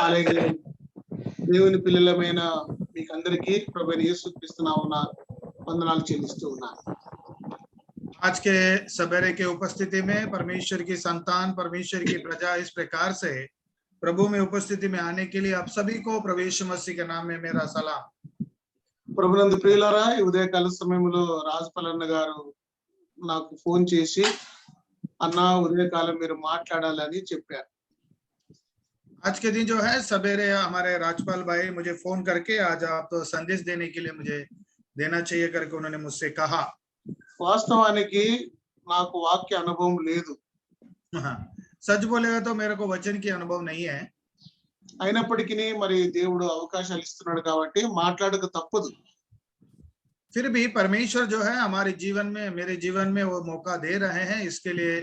అలాగే దేవుని పిల్లలమైన మీకందరికీ ప్రభువైన యేసుక్రీస్తు నామమున వందనాలు చెల్లిస్తూ ఉన్నాను. आज के सवेरे के उपस्थिति में परमेश्वर की संतान, परमेश्वर की प्रजा इस प्रकार से प्रभु में उपस्थिति में आने के लिए आप सभी को प्रभु यीशु मसीह के नाम में मेरा सलाम। ప్రభునందు ప్రియులారా, ఈ ఉదయకాల సమయంలో రాజపలన్న గారు నాకు ఫోన్ చేసి అన్నా ఉదయకాలం మీరు మాట్లాడాలని చెప్పారు. आज के दिन जो है सवेरे हमारे राजपाल भाई मुझे फोन करके आज आप तो संदेश देने के लिए मुझे देना चाहिए करके उन्होंने मुझसे कहा। వాస్తవానికి నాకు వాక్య అనుభవం లేదు. सच बोलेगा तो मेरे को वचन की अनुभव नहीं है। అయినప్పటికీ మరి దేవుడు అవకాశాలు ఇస్తున్నాడు కాబట్టి మాట్లాడక తప్పదు. फिर भी परमेश्वर जो है हमारे जीवन में, मेरे जीवन में वो मौका दे रहे हैं, इसके लिए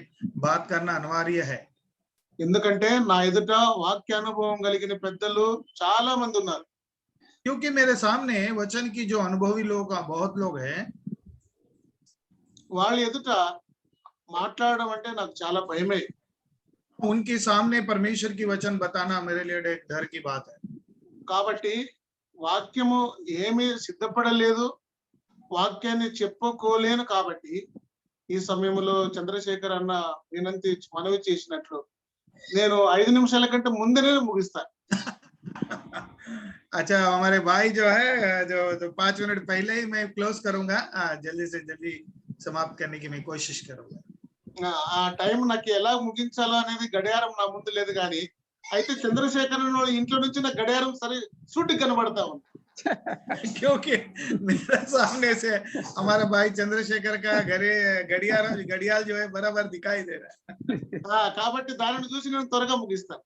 बात करना अनिवार्य है। ఎందుకంటే నా ఎదుట వాక్యానుభవం కలిగిన పెద్దలు చాలా మంది ఉన్నారు. क्योंकि मेरे सामने वचन की जो अनुभवी लोग बहुत लोग हैं, వాళ్ళ ఎదుట మాట్లాడడం అంటే నాకు చాలా భయమే. उनके सामने परमेश्वर की वचन बताना मेरे लिए एक डर की बात है। కాబట్టి వాక్యము ఏమీ సిద్ధపడలేదు, వాక్యాన్ని చెప్పుకోలేను. కాబట్టి ఈ సమయంలో చంద్రశేఖర్ అన్న మనవి చేసినట్లు నేను 5 నిమిషాల కంటే ముందరే ముగిస్తాను. अच्छा, हमारे भाई जो है जो 5 मिनट पहले ही मैं क्लोज करूंगा, जल्दी से जल्दी समाप्त करने की मैं कोशिश करूंगा। ఆ టైం నాకు ఎలా ముగించాలో అనేది గడియారం నా ముందు లేదు, కానీ అయితే చంద్రశేఖర్ ఇంట్లో నుంచి నాకు గడియారం సరే సూటిగా కనబడతా ఉంది. क्योंकि मेरे सामने से हमारा भाई चंद्रशेखर का घड़ियाल जो है बराबर दिखाई दे रहा है। కాబట్టి దానిని చూసి నేను త్వరగా ముగిస్తాను.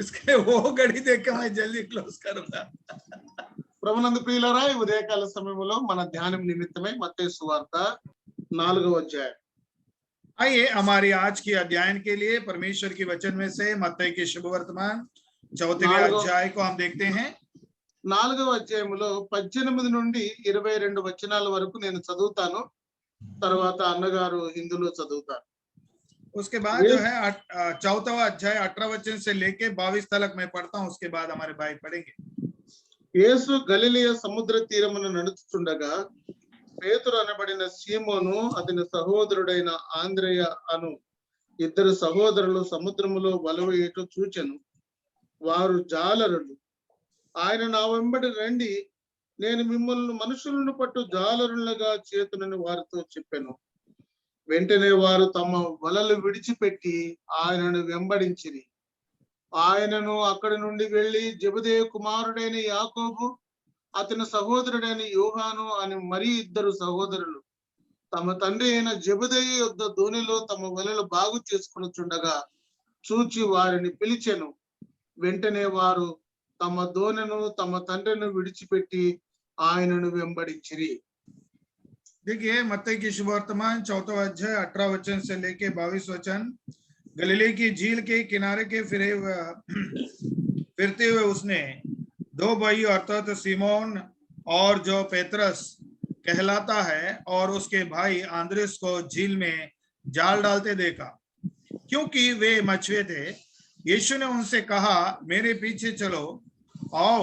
इसके वो घड़ी देख के मैं जल्दी क्लोज करूंगा। ప్రభునందు ప్రియులారా, ఈ ఉదయకాల సమయంలో మన ధ్యానం నిమిత్తమై మత్తయి సువార్త 4వ అధ్యాయం. आइए हमारी आज की अध्ययन के लिए परमेश्वर की वचन में से मत्ती के शुभ वर्तमान 4वें अध्याय को हम देखते हैं। 4వ అధ్యాయంలో 18 నుండి 22 వచనాల వరకు నేను చదువుతాను. తర్వాత అన్నగారు హిందీలో చదువుతారు. उसके बाद जो है 4वां अध्याय 18 वचन से लेके 22 तक मैं पढ़ता हूँ, उसके बाद हमारे भाई पढ़ेंगे। యేసు గలిలయ సముద్ర తీరమున నడుచుచుండగా పేతురు అనబడిన సీమోను అతని సహోదరుడైన ఆంద్రేయ అను ఇద్దరు సహోదరులు సముద్రములో వలవేయుట చూచెను. వారు జాలరులు. ఆయన నా వెంబడి రండి, నేను మిమ్మల్ని మనుషులను పట్టు జాలరులుగా చేతునని వారితో చెప్పాను. వెంటనే వారు తమ వలలు విడిచిపెట్టి ఆయనను వెంబడించిరి. ఆయనను అక్కడి నుండి వెళ్లి జెబెదయి కుమారుడైన యాకోబు, అతని సహోదరుడైన యోహాను అని మరి ఇద్దరు సహోదరులు తమ తండ్రి అయిన జెబెదయి యొద్ద దోణిలో తమ వలలు బాగు చేసుకొనుచుండగా చూచి వారిని పిలిచెను. వెంటనే వారు తమ దోణెను తమ తండ్రిని విడిచిపెట్టి ఆయనను వెంబడించిరి. देखिए मत्ती की शुभ वर्तमान 4वां अध्याय 18 वचन से लेके 22 वचन। गलीले की झील के किनारे के फिरते हुए उसने 2 भाई अर्थात सिमोन और जो पेत्रस कहलाता है और उसके भाई आंद्रेस को झील में जाल डालते देखा, क्योंकि वे मछुए थे। यीशु ने उनसे कहा, मेरे पीछे चलो, आओ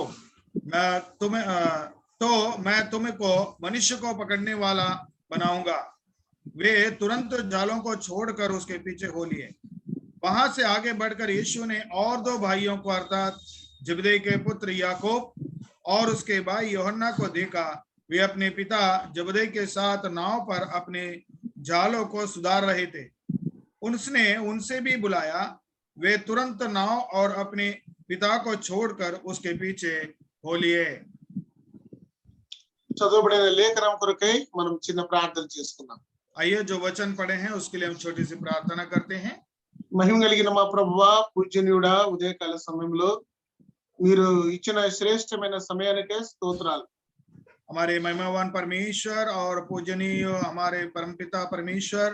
मैं तुमको मनुष्य को पकड़ने वाला बनाऊंगा। वे तुरंत जालों को छोड़कर उसके पीछे हो लिए। वहां से आगे बढ़कर यीशु ने और 2 भाइयों को अर्थात जबदई के पुत्र याकूब और उसके भाई यूहन्ना को देखा। वे अपने पिता जबदई के साथ नाव पर अपने जालों को सुधार रहे थे। उसने उनसे भी बुलाया। वे तुरंत नाव और अपने पिता को छोड़कर उसके पीछे हो लिए। చదువుబడిన లేఖనం కొరకై మనం చిన్న ప్రార్థన చేసుకుందాం. आइए जो वचन पढ़े हैं उसके लिए हम छोटी सी प्रार्थना करते हैं। మహిమ కలిగిన మా ప్రభువా, పూజ్యనీయుడా, ఉదయకాల సమయంలో మీరు ఇచ్చిన శ్రేష్టమైన సమయానికే స్తోత్రాలు. हमारे महिमावान परमेश्वर और पूजनीय हमारे परमपिता परमेश्वर,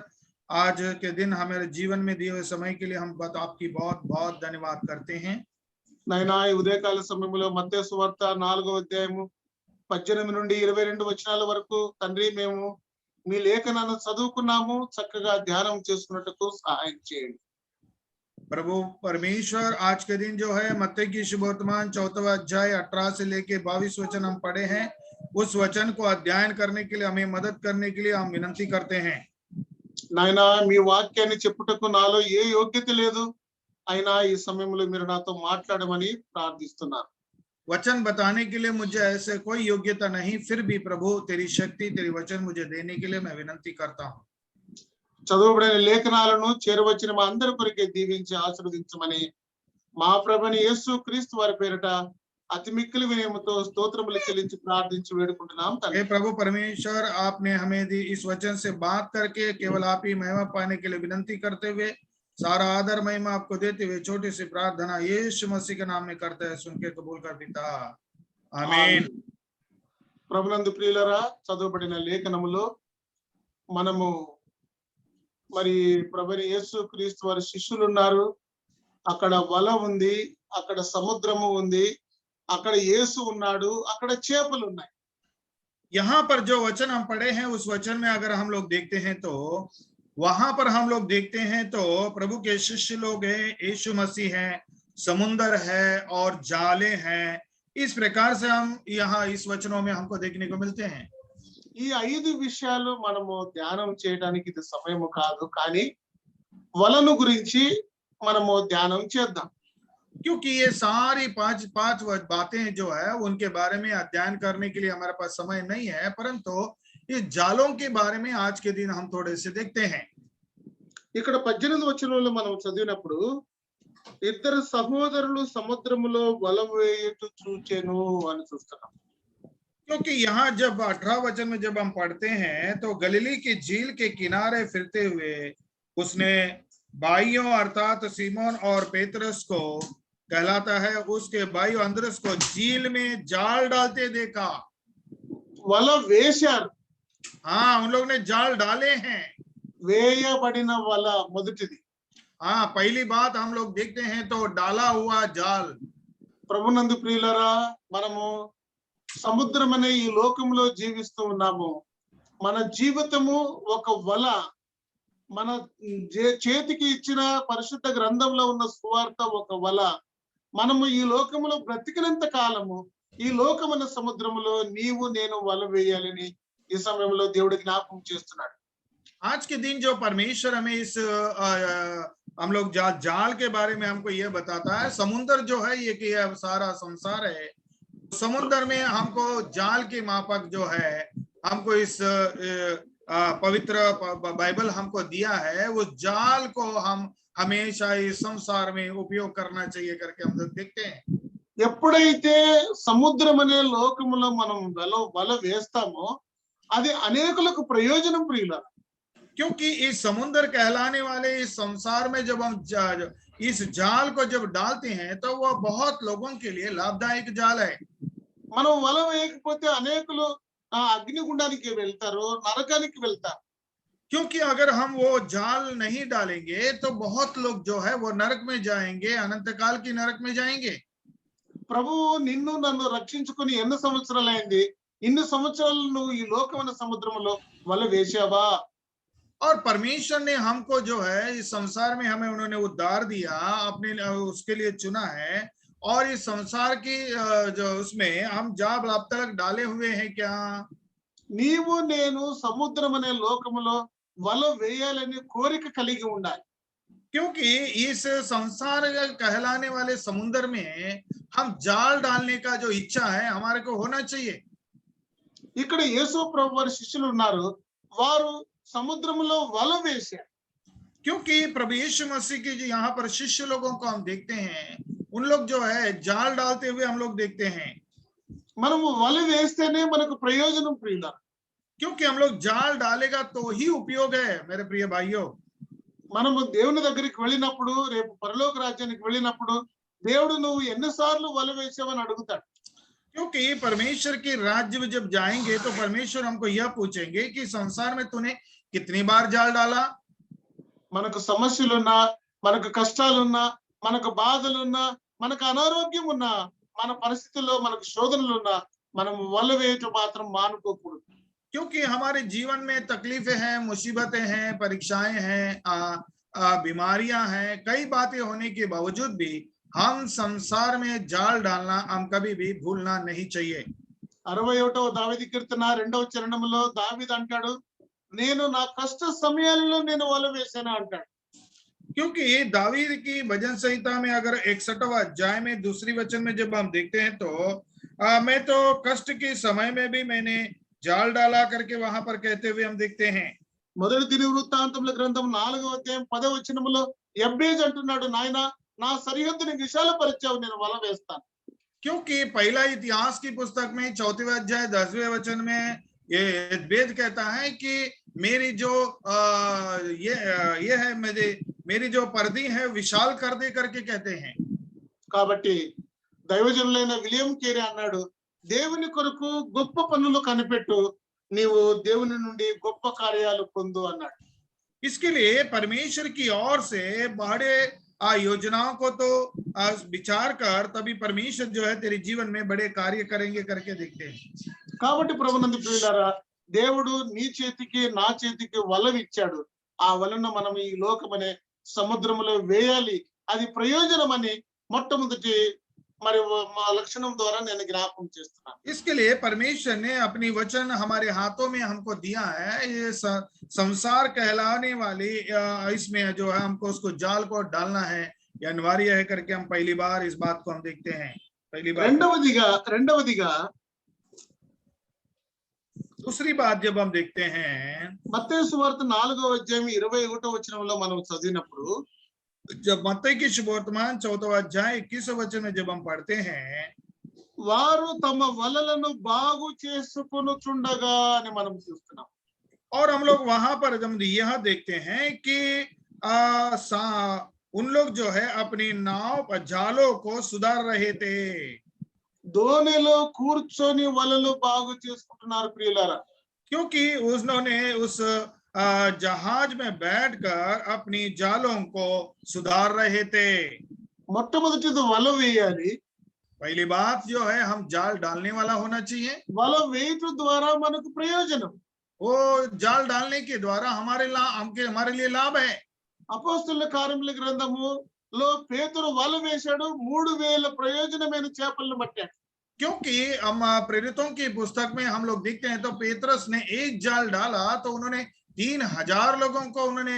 आज के दिन हमारे जीवन में दिए हुए समय के लिए हम आपकी बहुत बहुत धन्यवाद करते हैं। నాయనా, ఈ ఉదయకాల సమయంలో మత్తయి సువార్త 4వ అధ్యాయము 18 నుండి 22 వచనాల వరకు తండ్రి మేము మీ లేఖనాలను చదువుకున్నాము, చక్కగా ధ్యానం చేసుకున్నట్టుకు సహాయం చేయండి. प्रभु परमेश्वर आज के दिन जो है मत्ती की शुभवर्तमान 4वां अध्याय 18 से लेके 22 वचन हम पढ़े हैं, उस वचन को अध्ययन करने के लिए हमें मदद करने के लिए हम विनती करते हैं। నాయనా మీ వాక్యాన్ని చెప్పుటకు నాలో ఏ యోగ్యత లేదు, అయినా ఈ సమయంలో మీరు నాతో మాట్లాడమని ప్రార్థిస్తున్నాను. वचन बताने के लिए मुझे ऐसे कोई योग्यता नहीं, फिर भी प्रभु तेरी शक्ति तेरी वचन मुझे देने के लिए मैं विनती करता हूँ। చదువుబడిన లేఖనాలను చేరవచ్చిన మా అందరి కొరకే దీవించి ఆశీర్వదించమని మా ప్రభుని యేసు క్రీస్తు వారి పేరిట అతి మిక్కిలి వినయముతో స్తోత్రములు చెల్లించి ప్రార్థించి వేడుకుంటున్నాం हे తండ్రి. प्रभु परमेश्वर, आपने हमें दी इस वचन से बात करके केवल आप ही महिमा पाने के लिए विनती करते हुए सारा आदर महिमा आपको देते हुए छोटी सी प्रार्थना यीशु मसीह के नाम में करते हैं, सुन के कबूल कर पिता, आमीन। ప్రభునందు ప్రియులరా, చదువుబడిన లేఖనములో మనము మరి ప్రభుని యేసు క్రీస్తు వారి శిష్యులు ఉన్నారు, అక్కడ వల ఉంది, అక్కడ సముద్రము ఉంది, అక్కడ యేసు ఉన్నాడు, అక్కడ చేపలు ఉన్నాయి. यहाँ पर जो वचन हम पढ़े हैं उस वचन में अगर हम लोग देखते हैं तो वहां पर हम लोग देखते हैं तो प्रभु के शिष्य लोग हैं, यीशु मसीह है, समुन्दर है और जाले हैं। इस प्रकार से हम यहाँ इस वचनों में हमको देखने को मिलते हैं। ఈ 5 విషయాలు మనము ధ్యానం చేయడానికి ఇది సమయము కాదు, కానీ వలను గురించి మనము ధ్యానం చేద్దాం. क्योंकि ये सारी पांच बातें जो है उनके बारे में अध्ययन करने के लिए हमारे पास समय नहीं है, परंतु इस जालों के बारे में आज के दिन हम थोड़े से देखते हैं। ఇక్కడ 18 వచనంలో మనం చదివినప్పుడు ఇద్దరు సహోదరులు సముద్రములో వల వేయుట చూచెను అని చూస్తున్నాం. क्योंकि यहाँ जब 18 वचन में जब हम पढ़ते हैं तो गलीली की झील के किनारे फिरते हुए उसने भाइयों अर्थात सीमोन और पेतरस को कहलाता है, उसके भाइयों अंद्रस को झील में जाल डालते देखा। వల వేశారు. हाँ, उन लोग ने जाल डाले हैं। వేయబడిన వల మొదటిది. हाँ, पहली बात हम लोग देखते हैं तो डाला हुआ जाल। ప్రభునందు ప్రియులరా, మనము సముద్రం అనే ఈ లోకంలో జీవిస్తూ ఉన్నాము. మన జీవితము ఒక వల. మన చేతికి ఇచ్చిన పరిశుద్ధ గ్రంథంలో ఉన్న సువార్త ఒక వల. మనము ఈ లోకములో బ్రతికినంత కాలము ఈ లోకమైన సముద్రములో నీవు నేను వల వేయాలని ఈ సమయంలో దేవుడు జ్ఞాపకం చేస్తున్నాడు. आज के दिन जो परमेश्वर हमें इस हम लोग जाल के बारे में हमको ये बताता है, समुद्र जो है ये कि सारा संसार है, समुद्र में हमको जाल की मापक जो है हमको इस पवित्र बाइबल हमको दिया है, उस जाल को हम हमेशा इस संसार में उपयोग करना चाहिए करके हम लोग देखते हैं। ఎప్పుడైతే సముద్రం అనే లోకములో మనం వల వేస్తామో అది అనేకులకు ప్రయోజనం ప్రియులారా. क्योंकि इस समुद्र कहलाने वाले इस संसार में जब हम इस जाल को जब डालते हैं तो वह बहुत लोगों के लिए लाभदायक जाल है। మనం వల వేయకపోతే అనేకులు అగ్నిగుండానికి వెళ్తారు, నరకానికి వెళ్తారు. क्योंकि अगर हम वो जाल नहीं डालेंगे तो बहुत लोग जो है वो नरक में जाएंगे, अनंत काल की नरक में जाएंगे। ప్రభువు నిన్ను నన్ను రక్షించుకొని ఎన్ని సంవత్సరాలైంది, ఇన్ని సంవత్సరాలు నువ్వు ఈ లోకమైన సముద్రంలో వల వేశావా? और परमेश्वर ने हमको जो है इस संसार में हमें उन्होंने उद्धार दिया, अपने उसके लिए चुना है, और इस संसार की जो उसमें हम जाल अब तक डाले हुए हैं क्या? నీవు నేను సముద్రం అనే లోకములో వల వేయాలని కోరిక కలిగి ఉండాలి. क्योंकि इस संसार कहलाने वाले समुद्र में हम जाल डालने का जो इच्छा है हमारे को होना चाहिए। ఇక్కడ యేసు ప్రభు వారి శిష్యులు ఉన్నారు, వారు సముద్రములో వల వేశారు. क्योंकि प्रभु यीशु मसीह के जो यहाँ पर शिष्य लोगों को हम देखते हैं, उन लोग जो है जाल डालते हुए हम लोग देखते हैं। మనము వల వేస్తేనే మనకు ప్రయోజనం ప్రియులారా. क्योंकि हम लोग जाल डालेगा तो ही उपयोग है मेरे प्रिय भाइयों। మనము దేవుని దగ్గరికి వెళ్ళినప్పుడు, రేపు పరలోక రాజ్యానికి వెళ్ళినప్పుడు దేవుడు నువ్వు ఎన్నిసార్లు వల వేసావని అడుగుతాడు. क्योंकि परमेश्वर के राज्य में जब जाएंगे तो परमेश्वर हमको यह पूछेंगे कि संसार में तूने कितनी बार जाल डाला। మనకు సమస్యలున్నా, మనకు కష్టాలున్నా, మనకు బాధలున్నా, మనకు అనారోగ్యం ఉన్నా, మన పరిస్థితుల్లో మనకు శోధనలున్నా మనం వల వేయటం మాత్రం మానుకోకూడదు. क्योंकि हमारे जीवन में तकलीफें हैं, मुसीबतें हैं, परीक्षाएं हैं, बीमारियां हैं, कई बातें होने के बावजूद भी हम संसार में जाल डालना हम कभी भी भूलना नहीं चाहिए। 61వ దావీదు కీర్తన 2వ చరణంలో దావీదు అంటాడు, నేను నా కష్ట సమయాలలో నేను వల వేశాను అంటాడు. क्योंकि दावीद की भजन संहिता में अगर 61वां अध्याय में दूसरी वचन में जब हम देखते हैं तो मैं तो कष्ट के समय में भी मैंने जाल डाला करके वहां पर कहते हुए हम देखते हैं। మొదటి దినవృత్తాంతముల గ్రంథం 4వ అధ్యాయం 10వ వచనములో ఎబ్బేజు అంటున్నాడు, నాయన నా సరిహద్దుని విశాలపరిచావు, నేను వల వేస్తాను. क्योंकि पहला इतिहास की पुस्तक में 4वें अध्याय 10वें वचन में ये वेद कहता है कि मेरी जो ये है मेरी जो पर्दी है विशाल कर दे करके कहते हैं। కాబట్టి దైవజనులైన విలియం కేరీ అన్నాడు, దేవుని కొరకు గొప్ప పనులు కనిపెట్టు, నీవు దేవుని నుండి గొప్ప కార్యాలు పొందు అన్నాడు. इसके लिए परमेश्वर की ओर से बड़े योजनाओं को तो विचार कर, तभी परमेश्वर जो है तेरे जीवन में बड़े कार्य करेंगे करके देखते हैं। కాబట్టి ప్రభునందు ప్రియులారా, దేవుడు నీ చేతికి నా చేతికి వల ఇచ్చాడు. ఆ వలను మనం ఈ లోకమనే సముద్రములో వేయాలి, అది ప్రయోజనమని మొట్టమొదటి మరి మా లక్షణం ద్వారా నేను జ్ఞాపకం చేస్తున్నాను. इसके लिए परमेश्वर ने अपनी वचन हमारे हाथों में हमको दिया है। ये संसार कहलाने वाली इसमें जो है हमको उसको जाल को डालना है, ये अनिवार्य है करके हम पहली बार इस बात को हम देखते हैं। पहली बार రెండవదిగా दूसरी बात जब हम देखते हैं మత్తయి సువార్త 4వ అధ్యాయం 21వ వచనంలో మనం చదివినప్పుడు, जब मत्ती की शुभवर्तमान 4वां अध्याय 21 वचन में जब हम पढ़ते हैं, వారు తమ వలలను బాగు చేసుకొనుచుండగా అని మనం చూస్తున్నాం. और हम लोग वहां पर हम यह देखते हैं कि उन लोग जो है अपनी नाव जालों को सुधार रहे थे। దోణిలో కూర్చొని వలలు బాగు చేసుకుంటున్నారు ప్రియులారా. क्योंकि उन्होंने उस जहाज में बैठकर अपनी जालों को सुधार रहे थे। మొట్టమొదటిది వల వేయాలి. पहली बात जो है हम जाल डालने वाला होना चाहिए। వల వేయటం ద్వారా మనకు ప్రయోజనం. वो जाल डालने के द्वारा हमारे लिए लाभ है। అపోస్తలుల కార్యముల గ్రంథములో పేతురు వల వేశాడు, 3000 ప్రయోజనమైన చేపలను పట్టాడు. क्योंकि हम प्रेरितों की पुस्तक में हम लोग देखते हैं तो पेत्रस ने एक जाल डाला तो उन्होंने 3000 लोगों को उन्होंने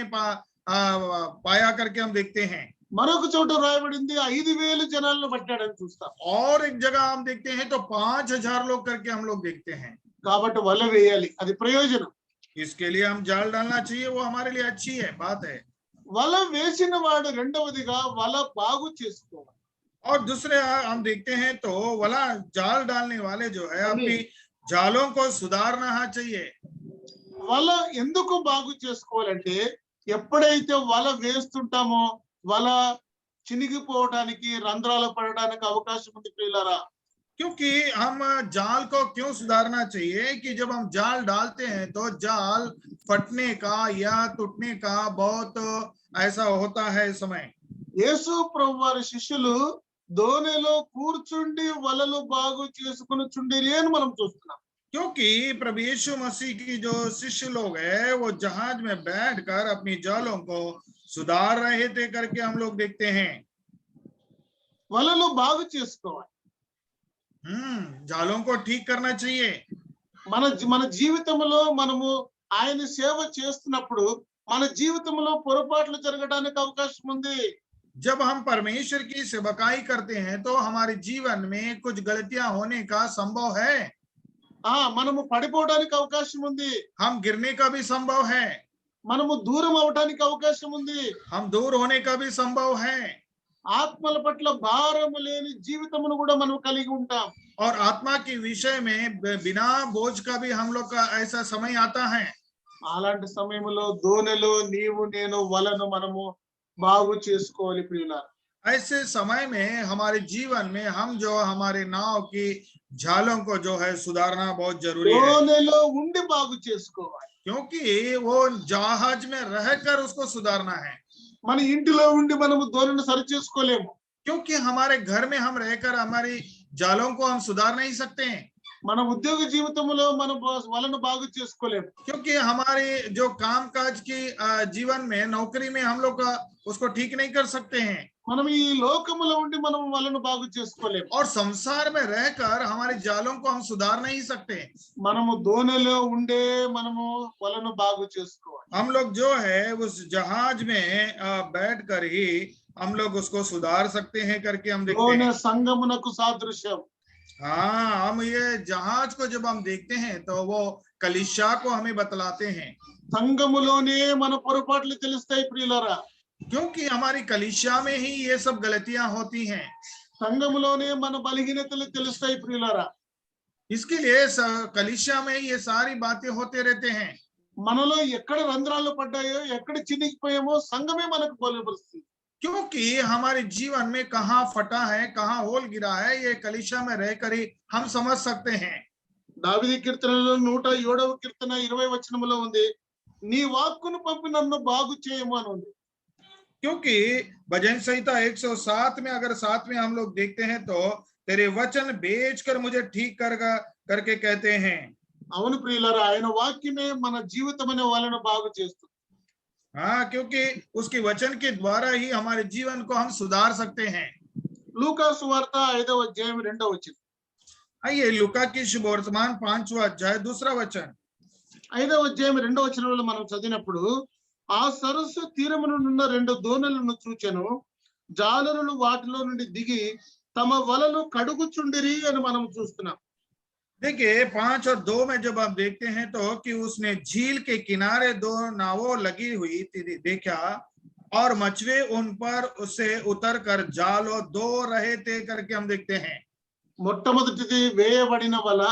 पाया करके हम देखते हैं। మరొక చోట రాయబడింది 5000 జనాలను పట్టాడని చూస్తాం. और एक जगह हम देखते हैं तो 5000 लोग करके हम लोग देखते हैं। కాబట్టి వల వేయాలి, అది ప్రయోజనం. इसके लिए हम जाल डालना चाहिए, वो हमारे लिए अच्छी है बात है। వల వేసిన వాడు రెండవదిగా వల బాగు చేసుకోవాలి. और दूसरे हम देखते हैं तो वाला जाल डालने वाले जो है अपनी जालों को सुधारना चाहिए। వల ఎందుకు బాగు చేసుకోవాలంటే, ఎప్పుడైతే వల వేస్తుంటామో వల చినిగిపోవడానికి, రంధ్రాలు పడడానికి అవకాశం ఉంది ప్రియులారా. क्योंकि हम जाल को क्यों सुधारना चाहिए कि जब हम जाल डालते हैं तो जाल फटने का या टूटने का बहुत ऐसा होता है समय। యేసు ప్రభు వారి శిష్యులు దోణిలో కూర్చుండి వలలు బాగు చేసుకుని చుండిరి అని మనం చూస్తున్నాం. क्योंकि प्रभु यीशु मसीह की जो शिष्य लोग हैं वो जहाज में बैठकर अपनी जालों को सुधार रहे थे करके हम लोग देखते हैं। వలలు బాగు చేసుకోవాలి. जालों को ठीक करना चाहिए। మన జీవితంలో మనము ఆయన సేవ చేస్తున్నప్పుడు మన జీవితంలో పొరపాట్లు జరగడానికి అవకాశం ఉంది. जब हम परमेश्वर की सेवकाई करते हैं तो हमारे जीवन में कुछ गलतियां होने का संभव है। మనము పడిపోవడానికి అవకాశం ఉంది. हम गिरने का भी संभव है। మనము దూరం అవడానికి అవకాశం ఉంది. हम दूर होने का भी संभव है। ఆత్మల పట్ల భారము లేని జీవితమును కూడా మనం కలిగి ఉంటాం. और आत्मा के विषय में बिना बोझ का भी हम लोग का ऐसा समय आता है। అలాంటి సమయంలో దోణిలో నీవు నేను వలను మనము బాగు చేసుకోవాలి ప్రియులారా. ऐसे समय में हमारे जीवन में हम जो हमारे नाव की जालों को जो है सुधारना बहुत जरूरी है। దోణిలో ఉండి బాగు చేసుకోవాలి. क्योंकि वो जहाज में रहकर उसको सुधारना है। మన ఇంటిలో ఉండి మనము దోణిని సరి చేసుకోలేము. क्योंकि हमारे घर में हम रहकर हमारी जालों को हम सुधार नहीं सकते हैं। మన ఉద్యోగ జీవితంలో మన వలను బాగు చేసుకోలేము. क्योंकि हमारे जो काम काज की जीवन में नौकरी में हम लोग उसको ठीक नहीं कर सकते हैं మనం ఈ లోకములో ఉండి మనం వలను బాగు చేసుకోలేము. और संसार में रहकर हमारे जालों को हम सुधार नहीं सकते. మనము దోణిలో ఉండే మనము వలను బాగు చేసుకోవాలి. हम लोग जो है उस जहाज में बैठ कर ही हम लोग उसको सुधार सकते हैं करके हम देखते దోణి हैं. సంగమునకు సాదృశ్యం. हाँ, हम ये जहाज को जब हम देखते हैं तो वो कलीसिया को हमें बतलाते हैं. సంగములోనే మన పొరపాట్లు తెలుస్తాయి ప్రియులారా. क्योंकि हमारी कलीसिया में ही ये सब गलतियां होती हैं. సంగములోనే మన బలహీనతలు తెలుస్తాయి ప్రియులారా. इसके लिए कलीसिया में ये सारी बातें होते रहते हैं. మనలో ఎక్కడ రంధ్రాలు పడ్డాయో ఎక్కడ చినిగిపోయామో సంఘమే మనకు బోధపరుస్తుంది. क्योंकि हमारे जीवन में कहाँ फटा है, कहाँ होल गिरा है, ये कलीसिया में रहकर ही हम समझ सकते हैं. దావీదు కీర్తనలో 107వ కీర్తన 20వ వచనములో ఉంది, నీ వాక్కును పంపి నన్ను బాగు చేయము అని ఉంది. क्योंकि भजन संहिता 107 में अगर 7 में हम लोग देखते हैं तो तेरे वचन बेचकर मुझे ठीक करके कहते हैं. అవును ప్రియులారా, ఆయన వాక్యమే మన జీవితం అనే వాళ్ళను బాగు చేస్తుంది. हाँ, क्योंकि उसके वचन के द्वारा ही हमारे जीवन को हम सुधार सकते हैं. లూకా సువార్త 5వ అధ్యాయం 2వ వచనం. आइए लूका की शुभ वर्तमान 5वां अध्याय 2रा वचन. 5వ అధ్యాయం 2వ వచనంలో మనం చదివినప్పుడు, ఆ సరస్సు తీరమునున్న 2 దోణులను చూచెను, జాలరులు వాటిలో నుండి దిగి తమ వలలు కడుగుచుండిరి అని మనం చూస్తున్నాం. देखिए 5 और 2 में जब आप देखते हैं तो कि उसने झील के किनारे 2 नावों लगी हुई देखा और मछुए उन पर उससे उतर कर जालों दो रहे थे करके हम देखते हैं. మొట్టమొదటిది వేయబడిన వల.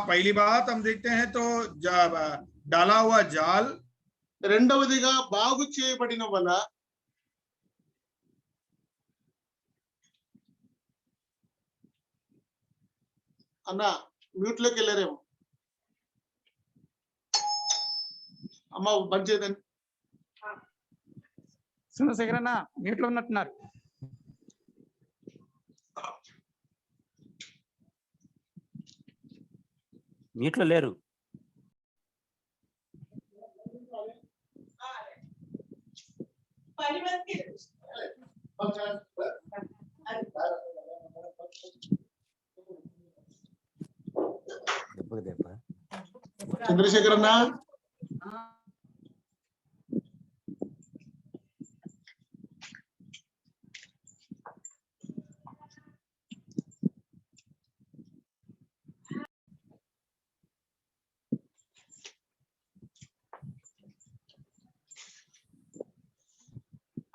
पहली बात हम देखते हैं तो डाला हुआ जाल. రెండవదిగా బాగు చేయబడిన వల. అన్నా మ్యూట్ లోకి వెళ్ళారేమో. అమ్మ బంద్ చేయదండి. చంద్రశేఖర్ అన్న మ్యూట్ లో ఉన్నట్టున్నారు. మ్యూట్ లో లేరు. దెబ్బ చంద్రశేఖర్ అన్న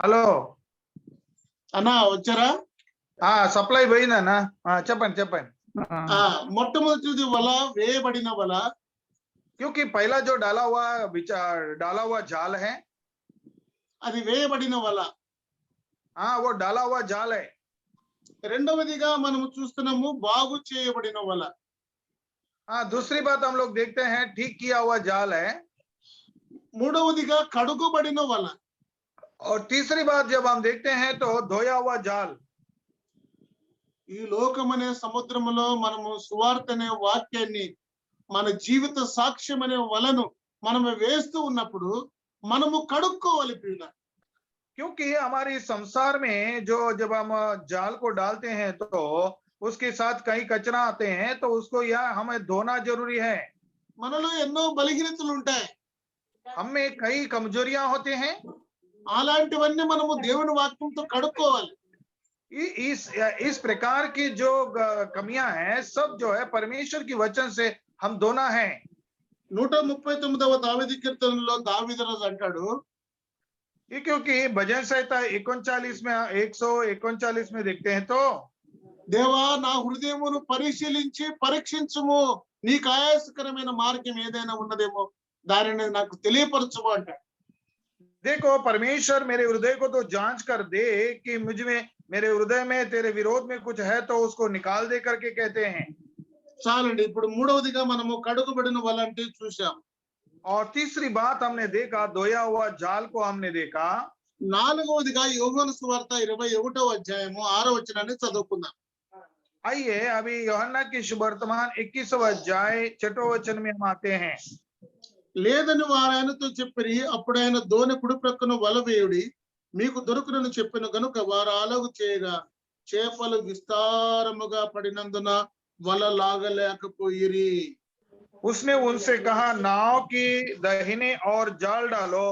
హలో అన్నా వచ్చారా? సప్లై పోయిందన్నా, చెప్పండి చెప్పండి. మొట్టమొదటిది వల వేయబడిన వల. क्योंकि पहला जो डाला हुआ जाल है, అది వేయబడిన వల. हाँ वो डाला हुआ जाल है. రెండవదిగా మనము చూస్తున్నాము బాగు చేయబడిన వల. हाँ दूसरी बात हम लोग देखते हैं ठीक किया हुआ जाल है. మూడవదిగా కడుగుబడిన వల. और तीसरी बात जब हम देखते हैं तो धोया हुआ जाल. ఈ లోకమనే సముద్రములో మనము సువార్త అనే వాక్యాన్ని మన జీవిత సాక్ష్యం అనే వలను మనము వేస్తూ ఉన్నప్పుడు మనము కడుక్కోవాలి ప్రియుల. क्योंकि हमारी संसार में जब हम जाल को डालते हैं तो उसके साथ कई कचरा आते हैं तो उसको यह हमें धोना जरूरी है. మనలో ఎన్నో బలహీనతలు ఉంటాయి. हमें कई कमजोरियां होते हैं. అలాంటివన్నీ మనము దేవుని వాక్యంతో కడుక్కోవాలి. इस प्रकार की जो कमियां हैं सब जो है परमेश्वर की वचन से हम धोना है. 139వ దావీదు కీర్తనలో దావీదు రాజు అంటాడు, ये क्योंकि भजन संहिता 139 में देखते हैं तो, దేవా నా హృదయమును పరిశీలించి పరీక్షించుము, నీకు ఆయాసకరమైన మార్గం ఏదైనా ఉన్నదేమో దానిని నాకు తెలియపరచుము అంటాడు. देखो परमेश्वर मेरे हृदय को तो जांच कर दे कि मुझ में मेरे हृदय में तेरे विरोध में कुछ है तो उसको निकाल दे करके कहते हैं. చాలండి. ఇప్పుడు మూడవదిగా మనము కడుగుబడిన వల అంటే చూసాం. और तीसरी बात हमने देखा धोया हुआ जाल को हमने देखा. నాలుగవదిగా యోహాను సువార్త 21వ అధ్యాయము 6వ వచనాన్ని చదువుకుందాం. आइए अभी यूहन्ना की सुवर्तमान 21वां अध्याय 6वें वचन में हम आते हैं। లేదని వారు ఆయనతో చెప్పిరి. అప్పుడు ఆయన దోణి కుడి ప్రక్కన వల వేయుడి, మీకు దొరుకునని చెప్పిన గనుక వారు అలాగు చేయగా చేపలు విస్తారముగా పడినందున వల లాగలేకపోయిరి. उसने उनसे कहा, नाव की दाहिने और जाल डालो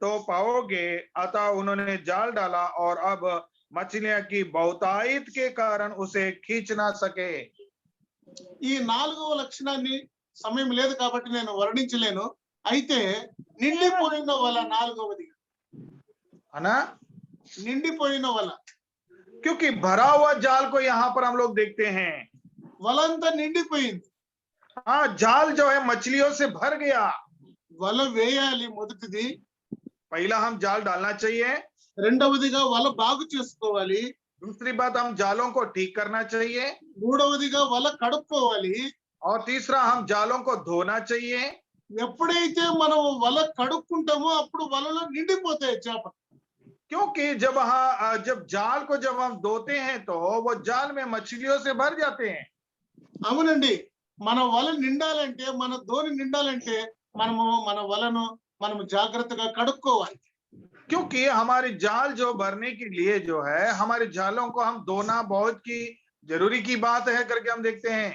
तो पाओगे। अतः उन्होंने जाल डाला और अब मछलियां की बहुतायत के कारण उसे खींच ना सके। ఈ నాలుగవ లక్షణాన్ని సమయం లేదు కాబట్టి నేను వర్ణించలేను. అయితే నిండిపోయిన వల నాలుగవది, है ना? నిండిపోయిన వల. क्योंकि भरा हुआ जाल को यहाँ पर हम लोग देखते हैं। వలంతా నిండిపోయింది. हाँ, जाल जो है मछलियों से भर गया। వల వేయాలి మొదటిది. पहला हम जाल डालना चाहिए। రెండవదిగా వల బాగు చేసుకోవాలి. दूसरी बात, हम जालों को ठीक करना चाहिए। మూడవదిగా వల కడుక్కోవాలి. और तीसरा, हम जालों को धोना चाहिए। ఎప్పుడైతే మనం వల కడుక్కుంటామో అప్పుడు వలలో నిండిపోతాయి చేపలు. क्योंकि जब जाल को जब हम धोते हैं तो वो जाल में मछलियों से भर जाते हैं। అవునండి, మన వల నిండాలంటే, మన ధోని నిండాలంటే మనము మన వలను మనము జాగ్రత్తగా కడుక్కోవాలి. क्योंकि हमारी जाल जो भरने के लिए जो है, हमारे जालों को हम धोना बहुत की जरूरी की बात है करके हम देखते हैं।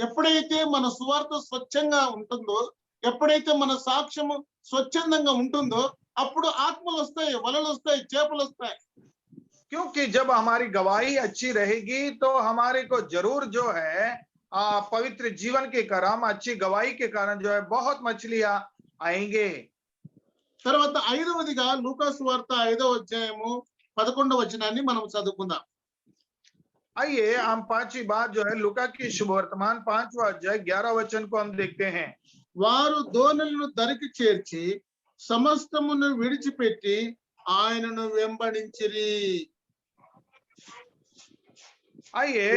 ఎప్పుడైతే మన సువార్త స్వచ్ఛంగా ఉంటుందో, ఎప్పుడైతే మన సాక్ష్యము స్వచ్ఛందంగా ఉంటుందో అప్పుడు ఆత్మలు వస్తాయి, వలలు వస్తాయి, చేపలు వస్తాయి. क्योंकि जब हमारी गवाही अच्छी रहेगी तो हमारे को जरूर जो है पवित्र जीवन के कारण, अच्छी गवाही के कारण जो है बहुत मछलियां आएंगे। తర్వాత ఐదవదిగా లూకా సువార్త 5వ అధ్యాయము 11వ వచనాన్ని మనం చదువుకుందాం. आइए हम पांचवी बात जो है लूका की शुभवर्तमान 5वां अध्याय 11 वचन को हम देखते हैं। వారు దోణులను దరికి చేర్చి సమస్తమును విడిచిపెట్టి ఆయనను వెంబడించిరి. आइए,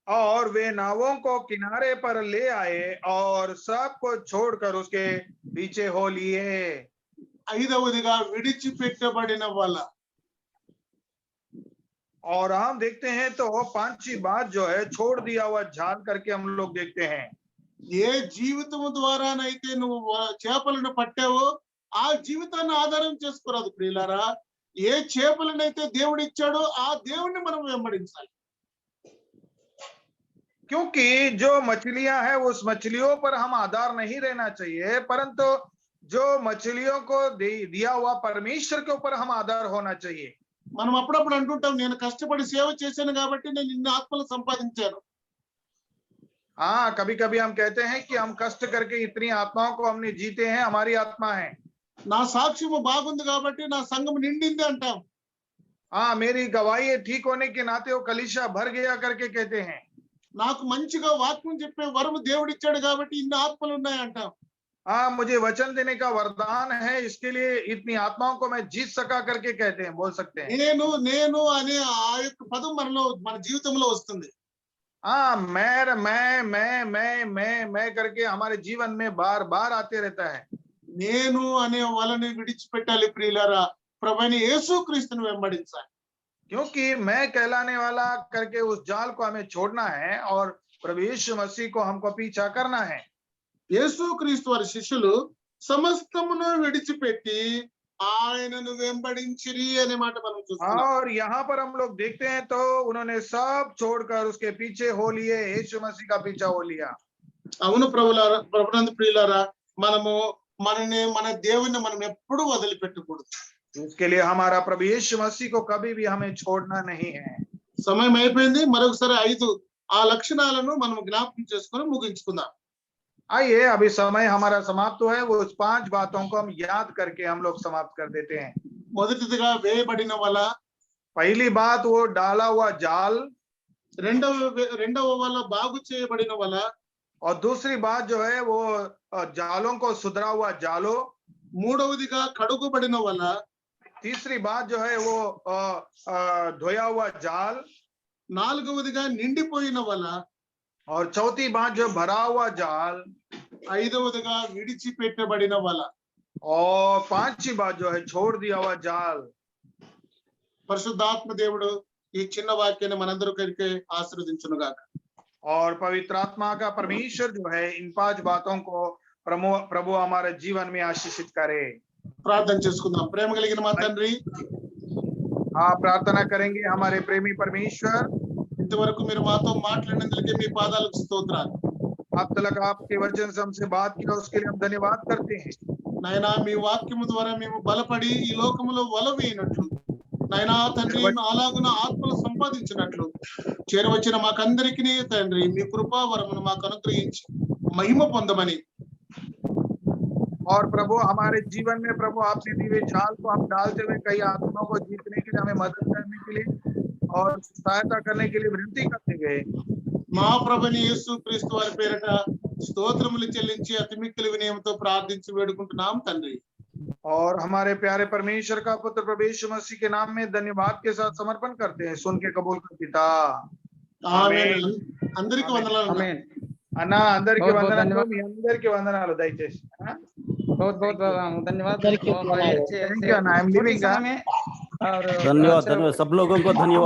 और वे नावों को किनारे पर ले आए और सब को छोड़कर उसके पीछे हो लिए। ఐదవదిగా విడిచిపెట్టబడిన వల. और हम देखते हैं तो पांचवी बात जो है छोड़ दिया हुआ जाल करके हम लोग देखते हैं। ఏ జీవితము ద్వారానైతే నువ్వు చేపలను పట్టావో ఆ జీవితాన్ని ఆధారం చేసుకోరాదు ప్రియులారా. ఏ చేపలనైతే దేవుడు ఇచ్చాడో ఆ దేవుణ్ణి మనం వెంబడించాలి. क्योंकि जो मछलियां हैं उस मछलियों पर हम आधार नहीं रहना चाहिए, परंतु जो मछलियों को दिया हुआ परमेश्वर के ऊपर हम आधार होना चाहिए। మనం అప్పుడప్పుడు అంటుంటాం, నేను కష్టపడి సేవ చేశాను కాబట్టి నేను ఇన్ని ఆత్మలు సంపాదించాను. हाँ, कभी कभी हम कहते हैं कि हम कष्ट करके इतनी आत्माओं को हमने जीते हैं, हमारी आत्मा है। నా సాక్ష్యము బాగుంది కాబట్టి నా సంఘం నిండింది అంటాం. हाँ, मेरी गवाही ठीक होने के नाते वो कलीसिया भर गया करके कहते हैं। నాకు మంచిగా వాక్యం చెప్పే వరము దేవుడిచ్చాడు కాబట్టి ఇన్ని ఆత్మలు ఉన్నాయి అంటాం. हाँ, मुझे वचन देने का वरदान है, इसके लिए इतनी आत्माओं को मैं जीत सका करके कहते हैं, बोल सकते हैं। నేను నేను అనే ఆ యొక్క పదం మన జీవితంలో వస్తుంది. हाँ, मैं करके हमारे जीवन में बार बार आते रहता है। నేను అనే వలని విడిచిపెట్టాలి ప్రియులారా. ప్రభువైన యేసుక్రీస్తుని వెంబడించాలి. क्योंकि मैं कहलाने वाला करके उस जाल को हमें छोड़ना है और प्रभु यीशु मसीह को हमको पीछा करना है। యేసుక్రీస్తు వారి శిష్యులు సమస్తమును విడిచిపెట్టి ఆయనను వెంబడించిరి అనే మాట మనం చూస్తున్నాం. और यहाँ पर हम लोग देखते हैं तो उन्होंने सब छोड़कर उसके पीछे हो लिए, यीशु मसीह का पीछा हो लिया। అవును ప్రభునందు ప్రియులారా, మనము మన దేవుని మనం ఎప్పుడు వదిలిపెట్టకూడదు. इसके लिए हमारा प्रभु यीशु मसीह को कभी भी हमें छोड़ना नहीं है। సమయం అయిపోయింది. మరొకసారి 5 ఆ లక్షణాలను మనం జ్ఞాపకం చేసుకొని ముగించుకుందాం. आइए, अभी समय हमारा समाप्त हुआ है, वो उस 5 बातों को हम याद करके हम लोग समाप्त कर देते हैं। మొదటిదిగా వేయబడిన వల. पहली बात वो डाला हुआ जाल। రెండవ వల బాగు చేయబడిన వల. और दूसरी बात जो है वो जालों को सुधरा हुआ जालो। మూడవదిగా కడుగుబడిన వల. तीसरी बात जो है वो धोया हुआ जाल। నాలుగవదిగా నిండిపోయిన వల. और चौथी बात जो भरा हुआ जाल। ఐదవదిగా విడిచిపెట్టబడిన వల. और पांचवी बात जो है छोड़ दिया हुआ जाल। పరిశుద్ధాత్మ దేవుడు ఈ చిన్న వాక్యాన్ని మనందరికీ ఆశీర్వదించునుగాక. और पवित्र आत्मा का परमेश्वर जो है इन 5 बातों को प्रभु हमारे जीवन में आशीषित करे। ప్రార్థన చేసుకుందాం. ప్రేమ కలిగిన మా తండ్రి, हाँ, प्रार्थना करेंगे हमारे प्रेमी परमेश्वर। ఇంతవరకు మీరు మాతో మాట్లాడినందుకే మీ పాదాలకు స్తోత్రాలు. अब तक आपके वचन से हमसे बात किया उसके लिए हम धन्यवाद करते हैं। నాయనా, మీ వాక్యము ద్వారా మేము బలపడి ఈ లోకములో వలవేయినట్లు, నాయనా తండ్రి, అలాగున ఆత్మలు సంపాదించినట్లు చేరవచ్చిన మాకందరికీ తండ్రి మీ కృపా వరమును మాకు అనుగ్రహించి మహిమ పొందమని, और प्रभु हमारे जीवन में प्रभु आपने दिए जाल को हम डालते हुए कई आत्माओं को जीतने के लिए हमें मदद करने के लिए और सहायता करने के लिए विनती करते गए। మా ప్రభుని యేసు క్రీస్తు వారి పేరిట స్తోత్రములు చెల్లించి అతి మిక్కిలి వినయంతో ప్రార్థించి వేడుకుంటున్నాం తండ్రి. और हमारे प्यारे परमेश्वर का पुत्र प्रभु यीशु मसीह के नाम में धन्यवाद के साथ समर्पण करते हैं। सुन के कबूल कर पिता। ఆమేన్. అందరికీ వందనాలు. ఆమేన్. అన్న అందరికి बहुत बहुत వందనాలు, धन्यवाद। మీ అందరికి వందనాలు దయచేసి। बहुत बहुत धन्यवाद। Thank you, Anna. I'm leaving, छोटी समय में और धन्यवाद, धन्यवाद सब लोगों को धन्यवाद।